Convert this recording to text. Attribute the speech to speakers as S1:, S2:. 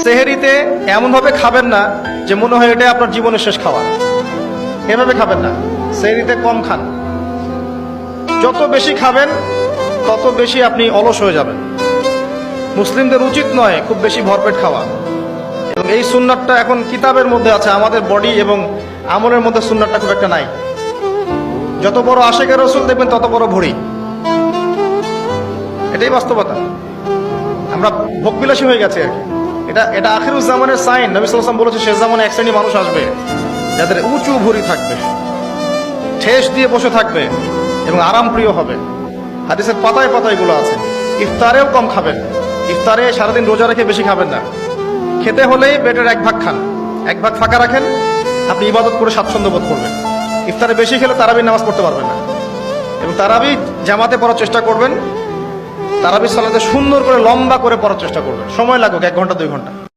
S1: সেহেরিতে এমনভাবে খাবেন না যে মনে হয় এটা আপনার জীবনের শেষ খাওয়া। এভাবে খাবেন না। সেহেরিতে কম খান। যত বেশি খাবেন তত বেশি আপনি অলস হয়ে যাবেন। মুসলিমদের উচিত নয় খুব বেশি ভরপেট খাওয়া। এবং এই সুন্নাতটা এখন কিতাবের মধ্যে আছে, আমাদের বডি এবং আমলের মধ্যে সুন্নাতটা খুব একটা নাই। যত বড় আশিকের রাসূল দেখবেন তত বড় ভুঁড়ি। এটাই বাস্তবতা। আমরা ভোগবিলাসী হয়ে গেছে আর কি। এটা আখিরুজ জামানের সাইন। নবী সাল্লাল্লাহু আলাইহি ওয়াসাল্লাম বলেছে শেষ জামানে এক শ্রেণী মানুষ আসবে যাদের উঁচু ভুঁড়ি থাকবে, ঠেস দিয়ে বসে থাকবে এবং আরাম প্রিয় হবে। হাদিসের পাতায় পাতায় এগুলো আছে। ইফতারেও কম খাবেন। ইফতারে সারাদিন রোজা রেখে বেশি খাবেন না। খেতে হলেই পেটের এক ভাগ খান, এক ভাগ ফাঁকা রাখেন, আপনি ইবাদত করে স্বাচ্ছন্দ্য বোধ করবেন। ইফতারে বেশি খেলে তারাবির নামাজ পড়তে পারবেন না। এবং তারাবি জামাতে পড়ার চেষ্টা করবেন। তারাবি সালাতে সুন্দর করে লম্বা করে পড়ার চেষ্টা করবেন। সময় লাগুক 1 ঘন্টা 2 ঘন্টা।